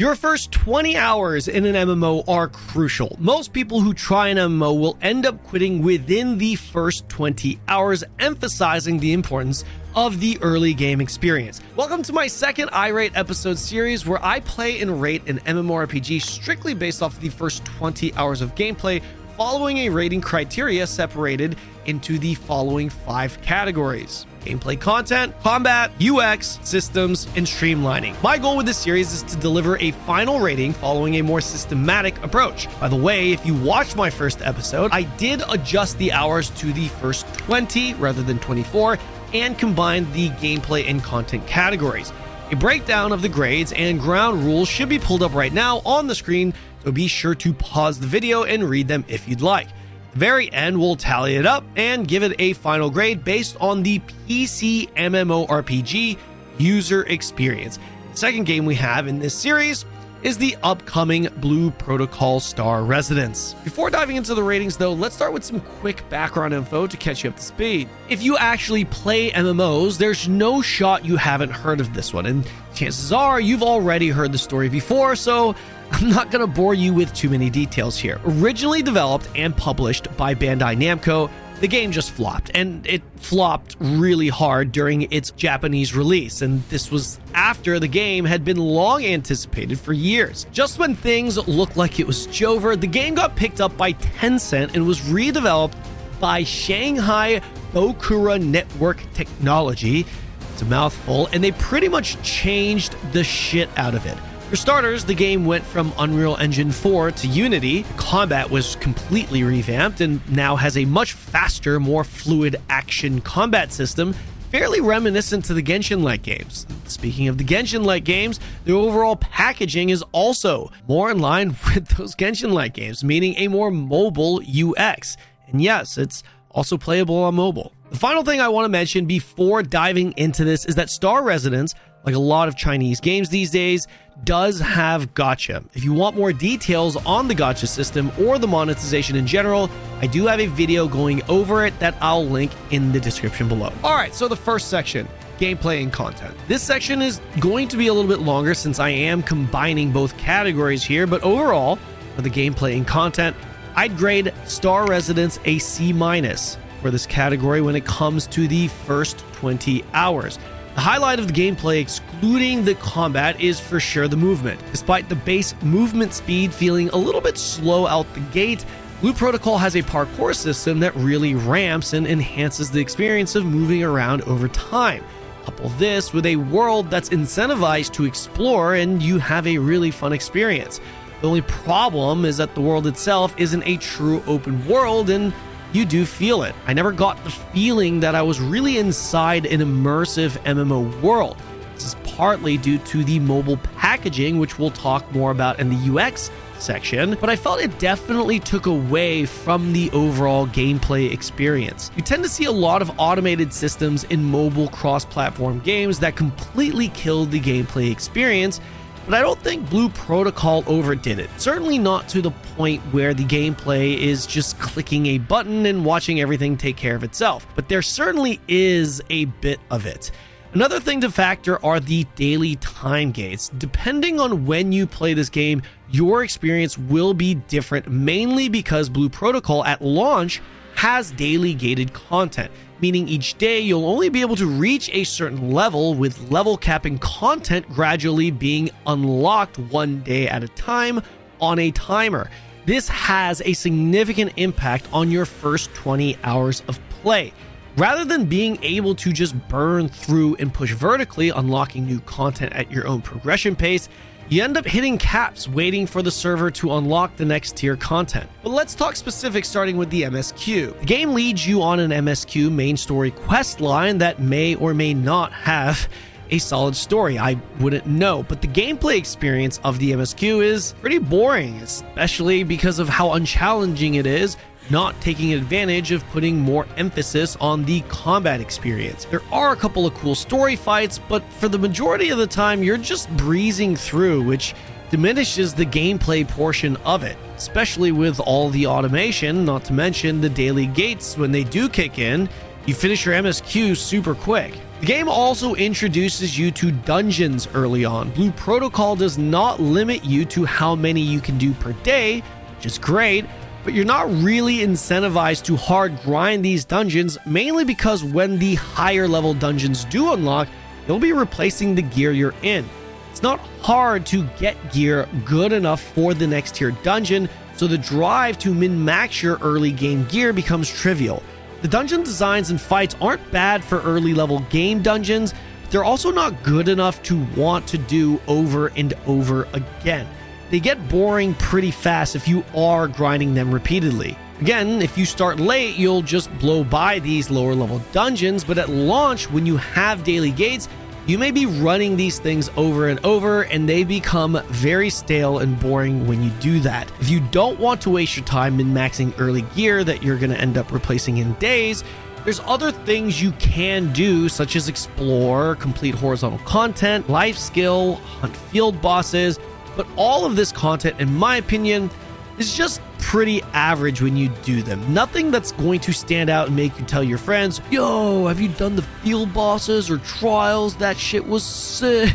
Your first 20 hours in an MMO are crucial. Most people who try an MMO will end up quitting within the first 20 hours, emphasizing the importance of the early game experience. Welcome to my second iRate episode series where I play and rate an MMORPG strictly based off the first 20 hours of gameplay, following a rating criteria separated into the following 5 categories: gameplay content, combat, UX, systems, and streamlining. My goal with this series is to deliver a final rating following a more systematic approach. By the way, if you watched my first episode, I did adjust the hours to the first 20 rather than 24 and combined the gameplay and content categories. A breakdown of the grades and ground rules should be pulled up right now on the screen, so be sure to pause the video and read them if you'd like. At the very end, we'll tally it up and give it a final grade based on the PC MMORPG user experience. The second game we have in this series is the upcoming Blue Protocol Star Residence. Before diving into the ratings though, let's start with some quick background info to catch you up to speed. If you actually play MMOs, there's no shot you haven't heard of this one, and chances are you've already heard the story before, so I'm not going to bore you with too many details here. Originally developed and published by Bandai Namco, the game just flopped, and it flopped really hard during its Japanese release, and this was after the game had been long anticipated for years. Just when things looked like it was over, the game got picked up by Tencent and was redeveloped by Shanghai Bokura Network Technology. It's a mouthful, and they pretty much changed the shit out of it. For starters, the game went from Unreal Engine 4 to Unity. The combat was completely revamped and now has a much faster, more fluid action combat system, fairly reminiscent to the Genshin-like games. Speaking of the Genshin-like games, the overall packaging is also more in line with those Genshin-like games, meaning a more mobile UX. And yes, it's also playable on mobile. The final thing I want to mention before diving into this is that Star Residence, like a lot of Chinese games these days, does have gacha. If you want more details on the gacha system or the monetization in general, I do have a video going over it that I'll link in the description below. Alright, so the first section, gameplay and content. This section is going to be a little bit longer since I am combining both categories here, but overall, for the gameplay and content, I'd grade Star Residence a C- for this category when it comes to the first 20 hours. The highlight of the gameplay, excluding the combat, is for sure the movement. Despite the base movement speed feeling a little bit slow out the gate, Blue Protocol has a parkour system that really ramps and enhances the experience of moving around over time. Couple this with a world that's incentivized to explore, and you have a really fun experience. The only problem is that the world itself isn't a true open world, and you do feel it. I never got the feeling that I was really inside an immersive MMO world. This is partly due to the mobile packaging, which we'll talk more about in the UX section, but I felt it definitely took away from the overall gameplay experience. You tend to see a lot of automated systems in mobile cross-platform games that completely kill the gameplay experience, but I don't think Blue Protocol overdid it. Certainly not to the point where the gameplay is just clicking a button and watching everything take care of itself, but there certainly is a bit of it. Another thing to factor are the daily time gates. Depending on when you play this game, your experience will be different, mainly because Blue Protocol at launch has daily gated content, meaning each day you'll only be able to reach a certain level, with level capping content gradually being unlocked one day at a time on a timer. This has a significant impact on your first 20 hours of play. Rather than being able to just burn through and push vertically, unlocking new content at your own progression pace, you end up hitting caps waiting for the server to unlock the next tier content. But let's talk specifics, starting with the MSQ. The game leads you on an MSQ main story quest line that may or may not have a solid story. I wouldn't know, but the gameplay experience of the MSQ is pretty boring, especially because of how unchallenging it is, not taking advantage of putting more emphasis on the combat experience. There are a couple of cool story fights, but for the majority of the time, you're just breezing through, which diminishes the gameplay portion of it, especially with all the automation, not to mention the daily gates when they do kick in. You finish your MSQ super quick. The game also introduces you to dungeons early on. Blue Protocol does not limit you to how many you can do per day, which is great, but you're not really incentivized to hard grind these dungeons, mainly because when the higher level dungeons do unlock, you'll be replacing the gear you're in. It's not hard to get gear good enough for the next tier dungeon, so the drive to min-max your early game gear becomes trivial. The dungeon designs and fights aren't bad for early level game dungeons, but they're also not good enough to want to do over and over again. They get boring pretty fast if you are grinding them repeatedly. Again, if you start late, you'll just blow by these lower level dungeons, but at launch, when you have daily gates, you may be running these things over and over, and they become very stale and boring when you do that. If you don't want to waste your time min-maxing early gear that you're going to end up replacing in days, there's other things you can do, such as explore, complete horizontal content, life skill, hunt field bosses, but all of this content, in my opinion, is just pretty average when you do them. Nothing that's going to stand out and make you tell your friends, yo, have you done the field bosses or trials? That shit was sick.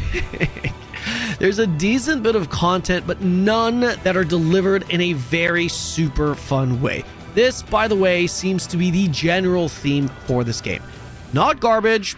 There's a decent bit of content, but none that are delivered in a very super fun way. This, by the way, seems to be the general theme for this game. Not garbage,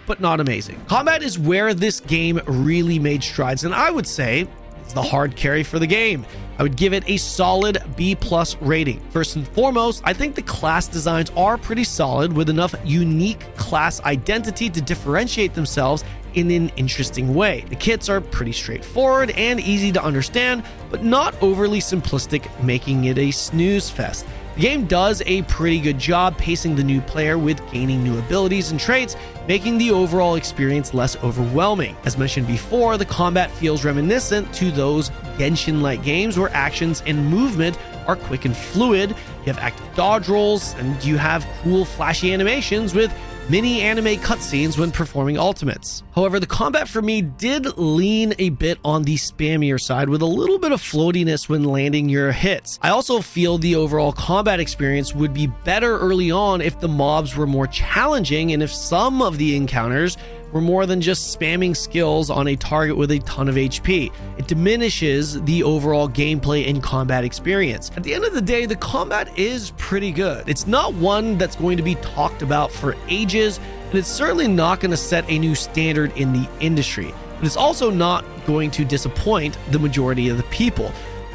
but not amazing. Combat is where this game really made strides, and I would say it's the hard carry for the game. I would give it a solid B+ rating. First and foremost, I think the class designs are pretty solid with enough unique class identity to differentiate themselves in an interesting way. The kits are pretty straightforward and easy to understand, but not overly simplistic, making it a snooze fest. The game does a pretty good job pacing the new player with gaining new abilities and traits, making the overall experience less overwhelming. As mentioned before, the combat feels reminiscent to those Genshin-like games where actions and movement are quick and fluid. You have active dodge rolls, and you have cool flashy animations with mini anime cutscenes when performing ultimates. However, the combat for me did lean a bit on the spammier side with a little bit of floatiness when landing your hits. I also feel the overall combat experience would be better early on if the mobs were more challenging and if some of the encounters were more than just spamming skills on a target with a ton of HP. It diminishes the overall gameplay and combat experience. At the end of the day, the combat is pretty good. It's not one that's going to be talked about for ages, and it's certainly not going to set a new standard in the industry. But it's also not going to disappoint the majority of the people.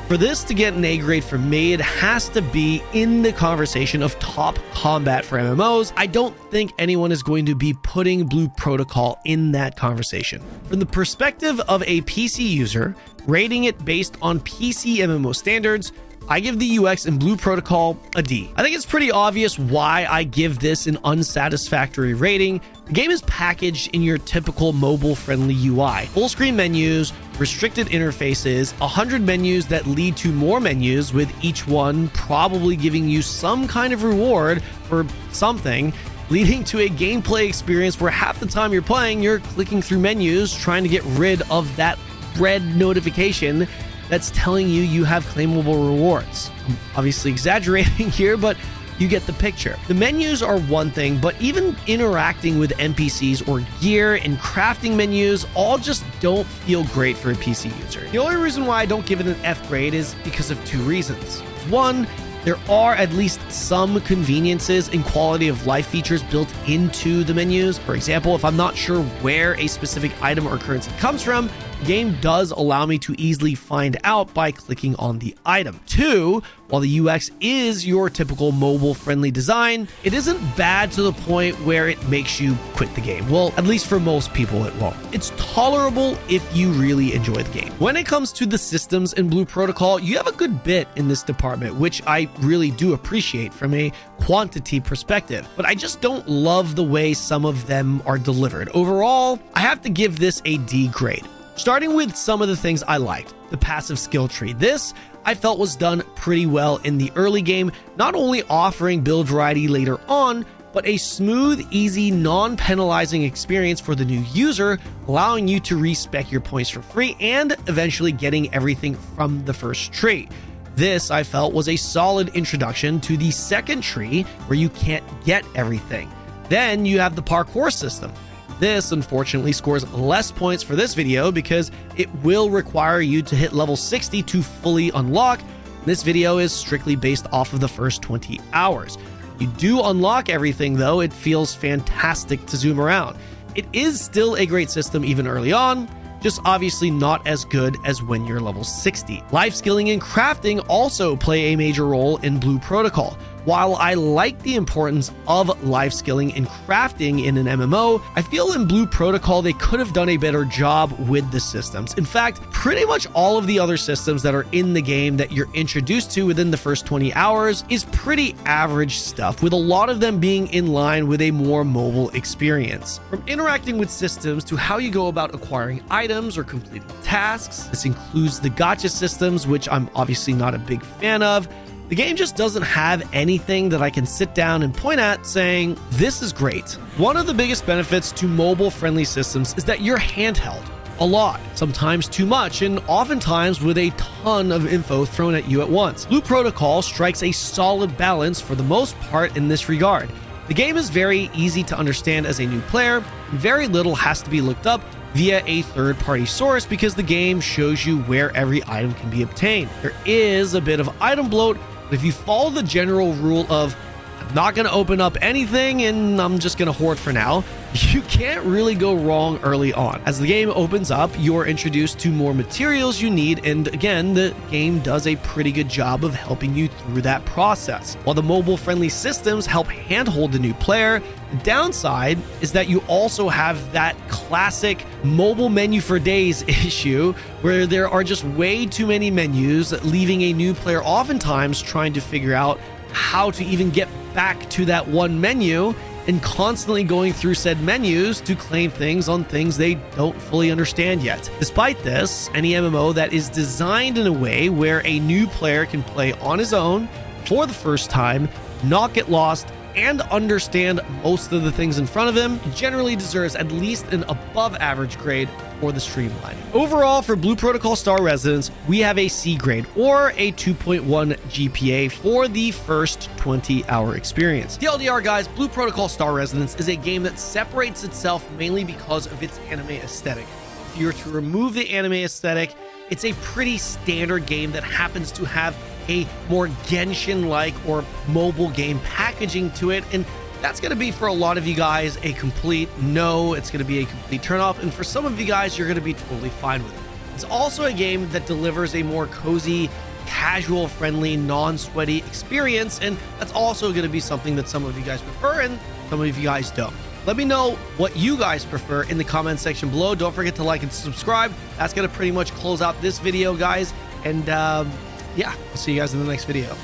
For this to get an A grade from me, it has to be in the conversation of top combat for MMOs. I don't think anyone is going to be putting Blue Protocol in that conversation. From the perspective of a PC user, rating it based on PC MMO standards, I give the UX in Blue Protocol a D. I think it's pretty obvious why I give this an unsatisfactory rating. The game is packaged in your typical mobile-friendly UI. Full screen menus, restricted interfaces, 100 menus that lead to more menus, with each one probably giving you some kind of reward for something, leading to a gameplay experience where half the time you're playing, you're clicking through menus trying to get rid of that red notification that's telling you you have claimable rewards. I'm obviously exaggerating here, but you get the picture. The menus are one thing, but even interacting with NPCs or gear and crafting menus all just don't feel great for a PC user. The only reason why I don't give it an F grade is because of two reasons. One, there are at least some conveniences and quality of life features built into the menus. For example, if I'm not sure where a specific item or currency comes from, the game does allow me to easily find out by clicking on the item. Two, while the UX is your typical mobile-friendly design, it isn't bad to the point where it makes you quit the game. Well, at least for most people, it won't. It's tolerable if you really enjoy the game. When it comes to the systems in Blue Protocol, you have a good bit in this department, which I really do appreciate from a quantity perspective, but I just don't love the way some of them are delivered. Overall, I have to give this a D grade. Starting with some of the things I liked. The passive skill tree. This, I felt, was done pretty well in the early game, not only offering build variety later on, but a smooth, easy, non-penalizing experience for the new user, allowing you to respec your points for free and eventually getting everything from the first tree. This, I felt, was a solid introduction to the second tree where you can't get everything. Then you have the parkour system. This, unfortunately, scores less points for this video because it will require you to hit level 60 to fully unlock. This video is strictly based off of the first 20 hours. You do unlock everything, though. It feels fantastic to zoom around. It is still a great system even early on, just obviously not as good as when you're level 60. Life skilling and crafting also play a major role in Blue Protocol. While I like the importance of life skilling and crafting in an MMO, I feel in Blue Protocol they could have done a better job with the systems. In fact, pretty much all of the other systems that are in the game that you're introduced to within the first 20 hours is pretty average stuff, with a lot of them being in line with a more mobile experience. From interacting with systems to how you go about acquiring items or completing tasks, this includes the gacha systems, which I'm obviously not a big fan of. The game just doesn't have anything that I can sit down and point at saying, this is great. One of the biggest benefits to mobile-friendly systems is that you're handheld a lot, sometimes too much, and oftentimes with a ton of info thrown at you at once. Blue Protocol strikes a solid balance for the most part in this regard. The game is very easy to understand as a new player, and very little has to be looked up via a third-party source because the game shows you where every item can be obtained. There is a bit of item bloat, but if you follow the general rule of I'm not going to open up anything and I'm just going to hoard for now, you can't really go wrong early on. As the game opens up, you're introduced to more materials you need, and again, the game does a pretty good job of helping you through that process. While the mobile-friendly systems help handhold the new player, the downside is that you also have that classic mobile menu for days issue where there are just way too many menus, leaving a new player oftentimes trying to figure out how to even get back to that one menu and constantly going through said menus to claim things on things they don't fully understand yet. Despite this, any MMO that is designed in a way where a new player can play on his own for the first time, not get lost, and understand most of the things in front of him generally deserves at least an above average grade for the Streamlining. Overall, for Blue Protocol Star Residence, we have a C grade or a 2.1 GPA for the first 20-hour experience. TLDR guys, Blue Protocol Star Residence is a game that separates itself mainly because of its anime aesthetic. If you were to remove the anime aesthetic, it's a pretty standard game that happens to have a more Genshin-like or mobile game packaging to it, and that's going to be for a lot of you guys a complete no. It's going to be a complete turnoff, and for some of you guys, you're going to be totally fine with it. It's also a game that delivers a more cozy, casual-friendly, non-sweaty experience, and that's also going to be something that some of you guys prefer and some of you guys don't. Let me know what you guys prefer in the comment section below. Don't forget to like and subscribe. That's going to pretty much close out this video, guys, and yeah, I'll see you guys in the next video.